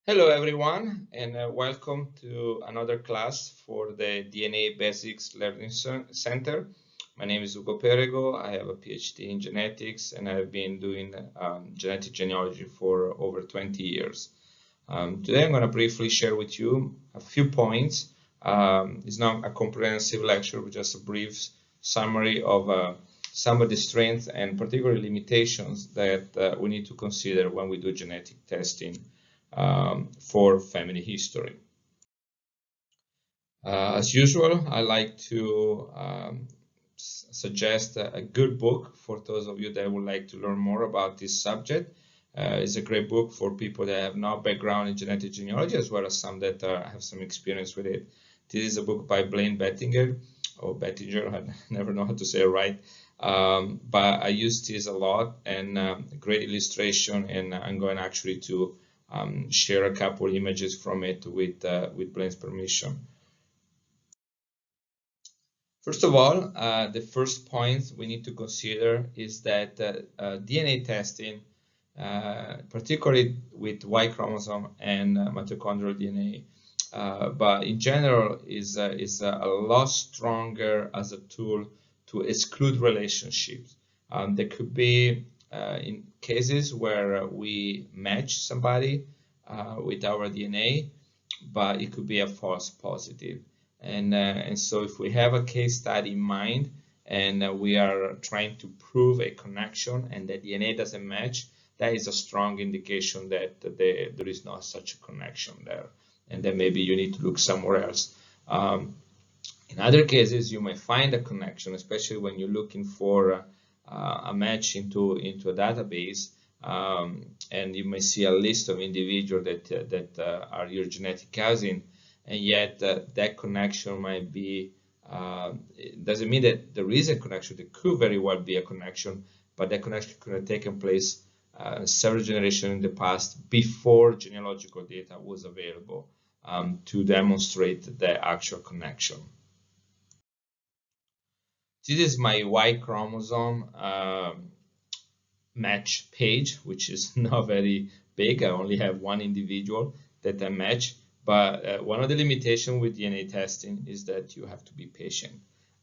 Hello everyone, and welcome to another class for the DNA Basics Learning Center. My name is Ugo Perego. I have a PhD in genetics and I've been doing genetic genealogy for over 20 years. Today I'm going to briefly share with you a few points. It's not a comprehensive lecture, but just a brief summary of some of the strengths and particular limitations that we need to consider when we do genetic testing for family history. As usual, I like to suggest a good book for those of you that would like to learn more about this subject. It's a great book for people that have no background in genetic genealogy, as well as some that have some experience with it. This is a book by Blaine Bettinger, or Bettinger, I never know how to say it right. But I use this a lot, and great illustration, and I'm going actually to share a couple images from it with Blaine's permission. First of all, the first point we need to consider is that DNA testing, particularly with Y chromosome and mitochondrial DNA, but in general is a lot stronger as a tool to exclude relationships. There could be in cases where we match somebody with our DNA, but it could be a false positive. And so if we have a case study in mind and we are trying to prove a connection and the DNA doesn't match, that is a strong indication that there is not such a connection there, and then maybe you need to look somewhere else. In other cases, you may find a connection, especially when you're looking for a match into a database, and you may see a list of individuals that are your genetic cousin, and yet that connection might be, it doesn't mean that there is a connection. There could very well be a connection, but that connection could have taken place several generations in the past before genealogical data was available to demonstrate the actual connection. This is my Y chromosome match page, which is not very big. I only have one individual that I match. But one of the limitations with DNA testing is that you have to be patient.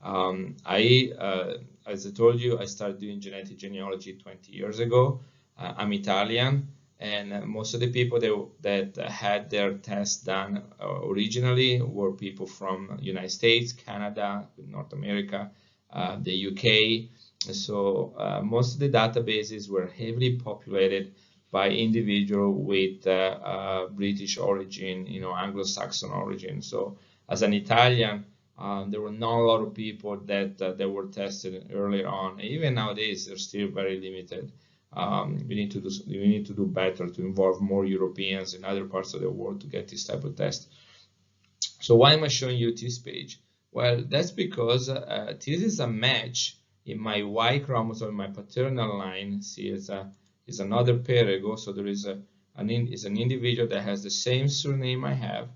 As I told you, I started doing genetic genealogy 20 years ago. I'm Italian, and most of the people that had their tests done originally were people from United States, Canada, North America, the UK. So most of the databases were heavily populated by individual with British origin, Anglo-Saxon origin. So as an Italian, there were not a lot of people that were tested earlier on. Even nowadays, they're still very limited. We need to do better to involve more Europeans in other parts of the world to get this type of test. So why am I showing you this page? Well, that's because this is a match in my Y chromosome, my paternal line. See, is another Perego, so there is an individual that has the same surname I have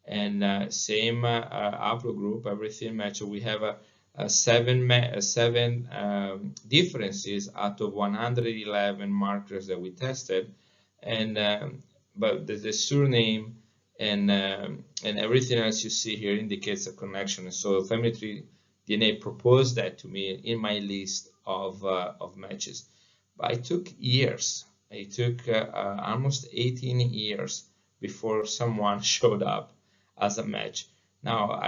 and same haplogroup, everything matches. We have seven differences out of 111 markers that we tested, and but the surname and everything else you see here indicates a connection. And so Family Tree DNA proposed that to me in my list of matches. But it took years. It took almost 18 years before someone showed up as a match. Now,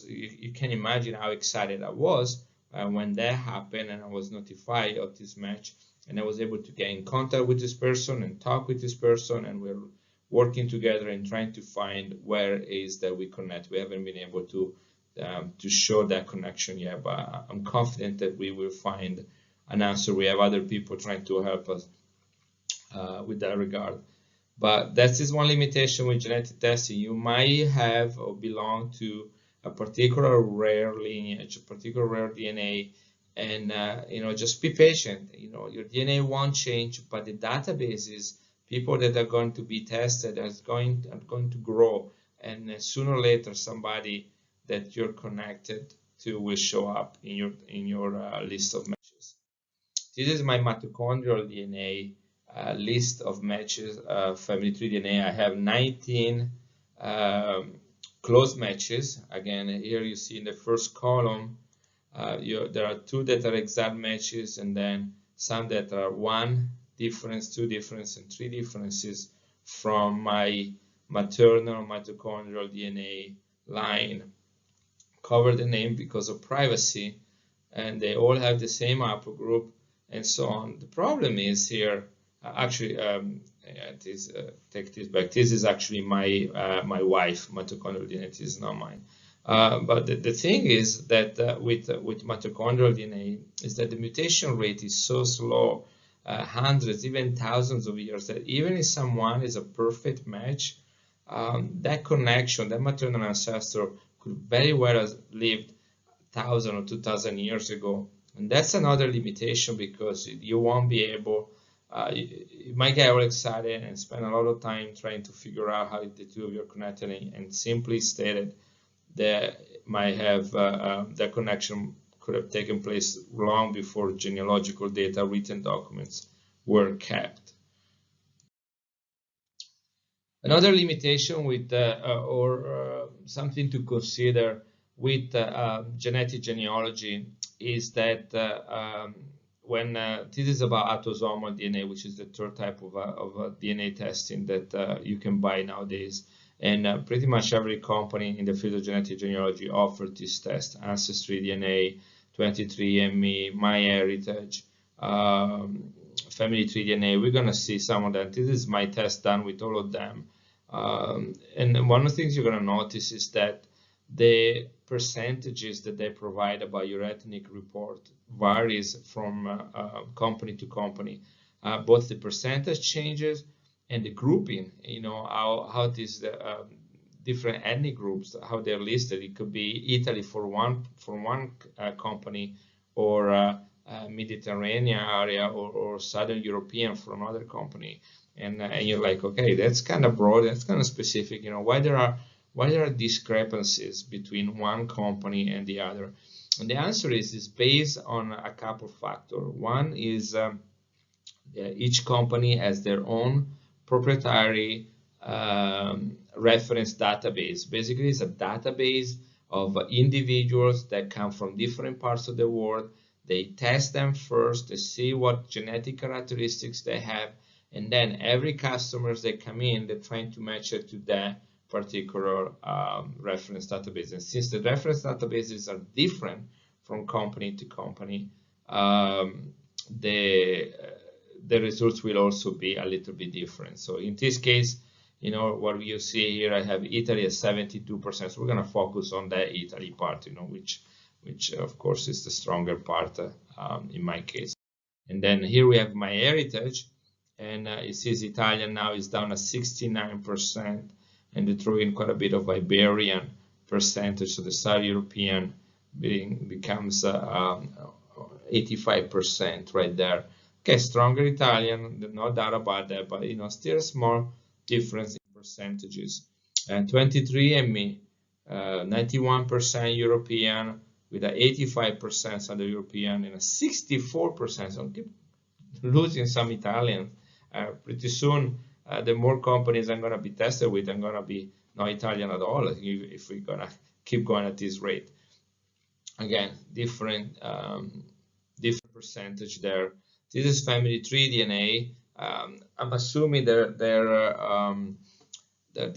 you can imagine how excited I was when that happened and I was notified of this match, and I was able to get in contact with this person and talk with this person, and we're working together and trying to find where is that we connect. We haven't been able to show that connection yet, but I'm confident that we will find an answer. We have other people trying to help us with that regard. But that is one limitation with genetic testing. You might have or belong to a particular rare lineage, a particular rare DNA, and just be patient. Your DNA won't change, but the databases, people that are going to be tested, are going to grow, and sooner or later somebody that you're connected to will show up in your list of matches. This is my mitochondrial DNA list of matches, family tree DNA. I have 19 close matches. Again, here you see in the first column, there are 2 that are exact matches, and then some that are 1 difference, 2 difference, and 3 differences from my maternal mitochondrial DNA line. Cover the name because of privacy, and they all have the same haplogroup, and so on. The problem is here, take this back. This is actually my wife mitochondrial DNA. This is not mine. But the thing is that with mitochondrial DNA is that the mutation rate is so slow, hundreds, even thousands of years, that even if someone is a perfect match, that connection, that maternal ancestor could very well have lived 1,000 or 2,000 years ago. And that's another limitation, because you won't be able, you might get all excited and spend a lot of time trying to figure out how the two of you are connected, and simply stated that might have that connection could have taken place long before genealogical data, written documents were kept. Another limitation with something to consider with genetic genealogy is that when this is about autosomal DNA, which is the third type of DNA testing that you can buy nowadays, and pretty much every company in the field of genetic genealogy offers this test: Ancestry DNA, 23andMe, MyHeritage, Family Tree DNA. We're gonna see some of that. This is my test done with all of them. And one of the things you're gonna notice is that the percentages that they provide about your ethnic report varies from company to company. Both the percentage changes and the grouping, you know, how these different ethnic groups, how they're listed. It could be Italy for one company, or Mediterranean area, or Southern European for another company, and you're like, okay, that's kind of broad, that's kind of specific. You know, why there are discrepancies between one company and the other? And the answer is based on a couple of factors. One is each company has their own proprietary reference database. Basically, it's a database of individuals that come from different parts of the world. They test them first, they see what genetic characteristics they have, and then every customer that come in, they're trying to match it to that particular reference database. And since the reference databases are different from company to company, the results will also be a little bit different. So in this case, you know, what you see here, I have Italy at 72%. So we're going to focus on the Italy part, you know, which of course is the stronger part in my case. And then here we have MyHeritage, and it says Italian now is down at 69%, and they throw in quite a bit of Iberian percentage. So the South European becomes 85% right there. Okay, stronger Italian, no doubt about that, but you know, still a small difference in percentages. And 23andMe, 91% European, with an 85% Southern European and a 64%. So keep losing some Italians. Pretty soon, the more companies I'm gonna be tested with, I'm gonna be not Italian at all if we're gonna keep going at this rate. Again, different percentage there. This is family tree DNA. I'm assuming the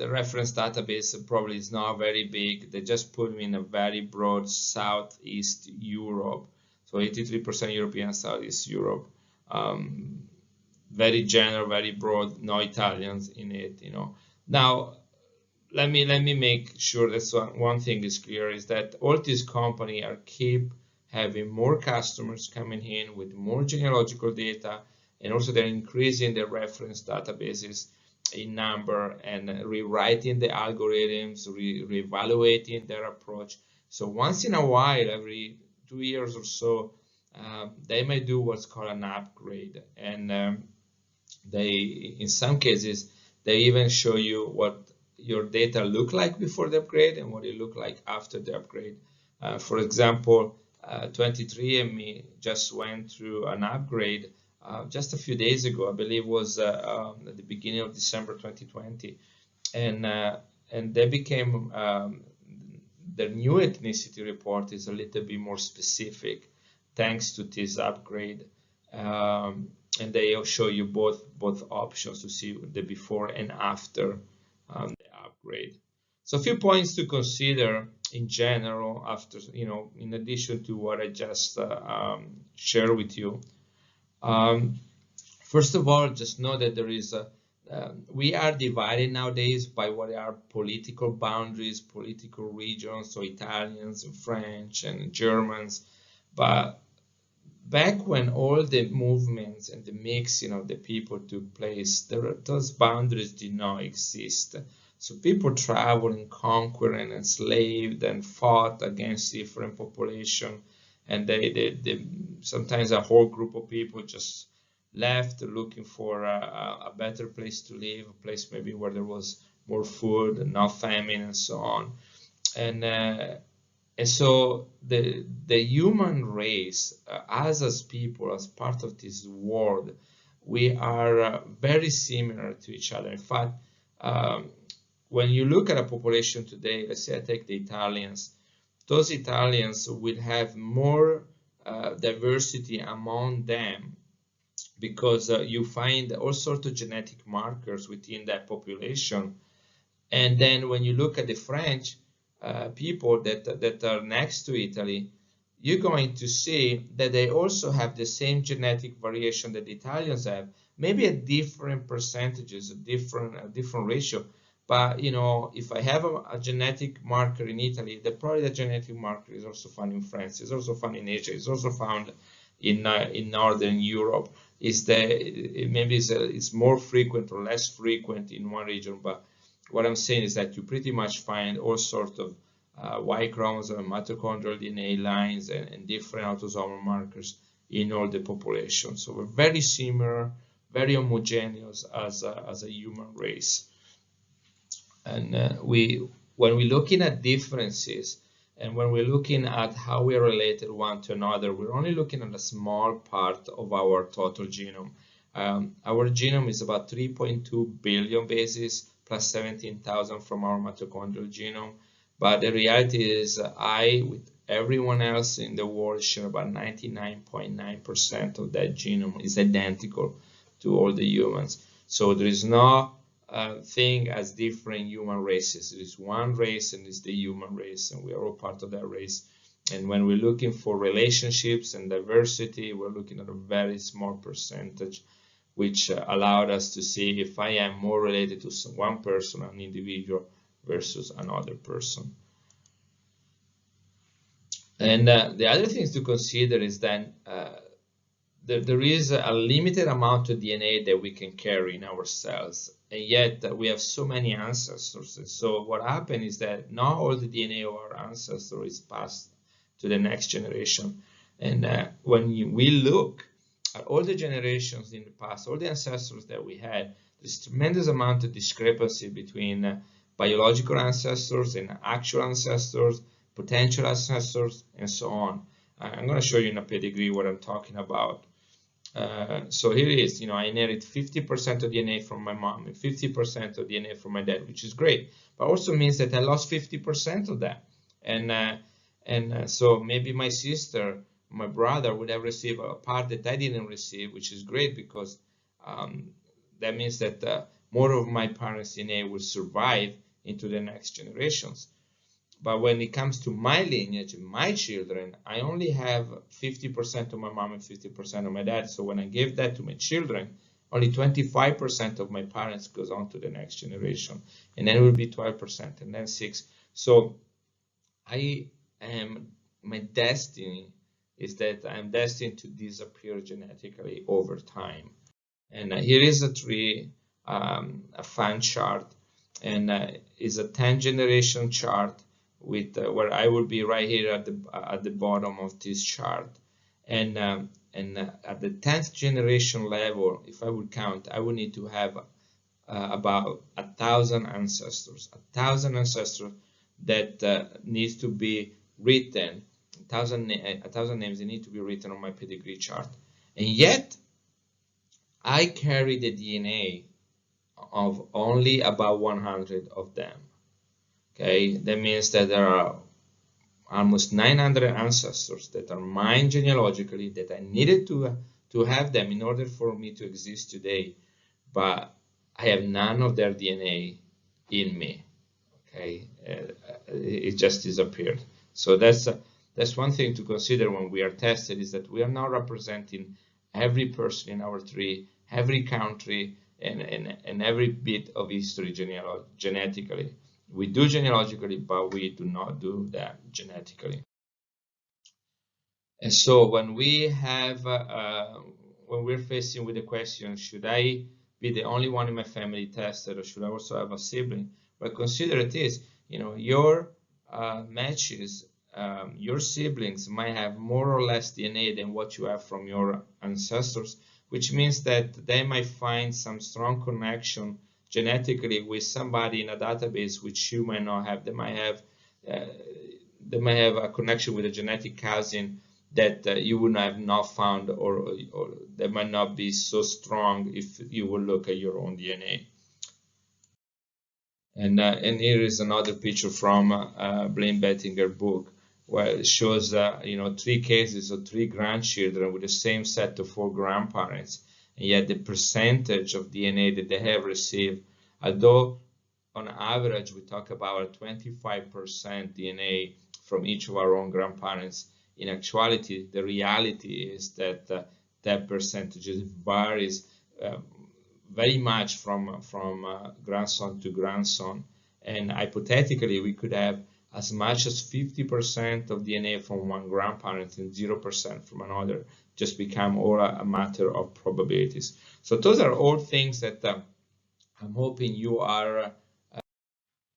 reference database probably is not very big. They just put me in a very broad Southeast Europe. So 83% European, Southeast Europe. Very general, very broad, no Italians in it, you know. Now, let me make sure that one thing is clear, is that all these companies keep having more customers coming in with more genealogical data, and also they're increasing their reference databases in number and rewriting the algorithms, reevaluating their approach. So once in a while, every 2 years or so, they may do what's called an upgrade, and in some cases, they even show you what your data look like before the upgrade and what it look like after the upgrade. For example, 23andMe just went through an upgrade just a few days ago. I believe was at the beginning of December 2020, and they became the new ethnicity report is a little bit more specific thanks to this upgrade, and they show you both options to see the before and after the upgrade. So a few points to consider in general after, in addition to what I just shared with you. First of all, just know that there is we are divided nowadays by what are political boundaries, political regions, so Italians and French and Germans. But back when all the movements and the mixing of the people took place, those boundaries did not exist. So people traveled and conquered and enslaved and fought against different populations, and they sometimes a whole group of people just left looking for a better place to live, a place maybe where there was more food and not famine and so on. And so the human race, as people, as part of this world, we are very similar to each other. In fact, when you look at a population today, let's say I take the Italians, those Italians will have more diversity among them because you find all sorts of genetic markers within that population. And then when you look at the French people that are next to Italy, you're going to see that they also have the same genetic variation that the Italians have, maybe at different percentages, a different ratio. But if I have a genetic marker in Italy, probably the genetic marker is also found in France, is also found in Asia, is also found in Northern Europe. It's more frequent or less frequent in one region, but what I'm saying is that you pretty much find all sorts of Y chromosome, mitochondrial DNA lines, and different autosomal markers in all the population. So we're very similar, very homogeneous as a human race. And when we're looking at differences, and when we're looking at how we are related one to another, we're only looking at a small part of our total genome. Our genome is about 3.2 billion bases plus 17,000 from our mitochondrial genome. But the reality is I, with everyone else in the world, share about 99.9% of that genome is identical to all the humans. So there is no thing as different human races. There is one race, and it's the human race, and we are all part of that race. And when we're looking for relationships and diversity, we're looking at a very small percentage, which allowed us to see if I am more related to one person, an individual, versus another person. And the other things to consider is that there is a limited amount of DNA that we can carry in our cells, and yet we have so many ancestors. And so what happened is that not all the DNA of our ancestors is passed to the next generation. And when we look at all the generations in the past, all the ancestors that we had, there's a tremendous amount of discrepancy between biological ancestors and actual ancestors, potential ancestors, and so on. I'm going to show you in a pedigree what I'm talking about. So here it is, I inherit 50% of DNA from my mom and 50% of DNA from my dad, which is great, but also means that I lost 50% of that. And so maybe my sister, my brother would have received a part that I didn't receive, which is great because that means that more of my parents' DNA will survive into the next generations. But when it comes to my lineage, my children, I only have 50% of my mom and 50% of my dad. So when I give that to my children, only 25% of my parents goes on to the next generation. And then it will be 12%, and then 6%. So my destiny is that I'm destined to disappear genetically over time. And here is a tree, a fan chart, and is a 10-generation chart with where I will be right here at the bottom of this chart, and at the 10th generation level, if I would count, I would need to have about 1,000 ancestors, 1,000 ancestors that needs to be written, 1,000 names that need to be written on my pedigree chart, and yet I carry the DNA of only about 100 of them. Okay, that means that there are almost 900 ancestors that are mine genealogically, that I needed to have them in order for me to exist today, but I have none of their DNA in me. Okay, it just disappeared. So that's one thing to consider when we are tested, is that we are not representing every person in our tree, every country, and every bit of history genetically. We do genealogically, but we do not do that genetically. And so when we have, when we're facing with the question, should I be the only one in my family tested, or should I also have a sibling? Well, consider it is, your matches, your siblings might have more or less DNA than what you have from your ancestors, which means that they might find some strong connection genetically with somebody in a database which you might not have. They might have a connection with a genetic cousin that you would have not found, or that might not be so strong if you would look at your own DNA. And here is another picture from Blaine Bettinger book, where it shows 3 cases of 3 grandchildren with the same set of 4 grandparents, and yet the percentage of DNA that they have received, although on average we talk about 25% DNA from each of our own grandparents, in actuality the reality is that that percentage varies very much from grandson to grandson, and hypothetically we could have as much as 50% of DNA from one grandparent and 0% from another. Just become all a matter of probabilities. So those are all things that I'm hoping you are.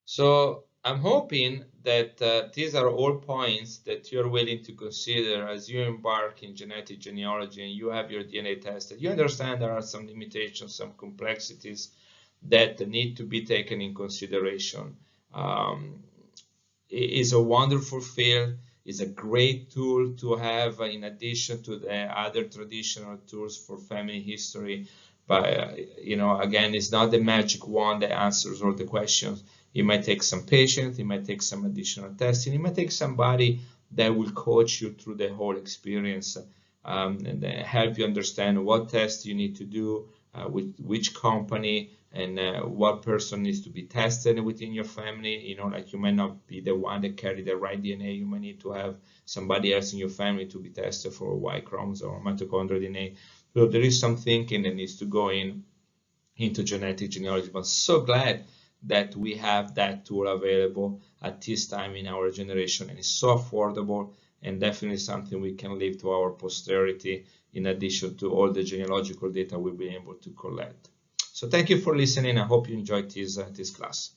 So I'm hoping that these are all points that you're willing to consider as you embark in genetic genealogy and you have your DNA tested. You understand there are some limitations, some complexities that need to be taken in consideration. It is a wonderful field. It's a great tool to have in addition to the other traditional tools for family history. But again, it's not the magic wand that answers all the questions. It might take some patience, it might take some additional testing, it might take somebody that will coach you through the whole experience and help you understand what tests you need to do, with which company, and what person needs to be tested within your family. Like you might not be the one that carry the right DNA. You might need to have somebody else in your family to be tested for Y chromosome or mitochondrial DNA. So there is some thinking that needs to go into genetic genealogy. But I'm so glad that we have that tool available at this time in our generation, and it's so affordable and definitely something we can leave to our posterity in addition to all the genealogical data we'll be able to collect. So thank you for listening. I hope you enjoyed this class.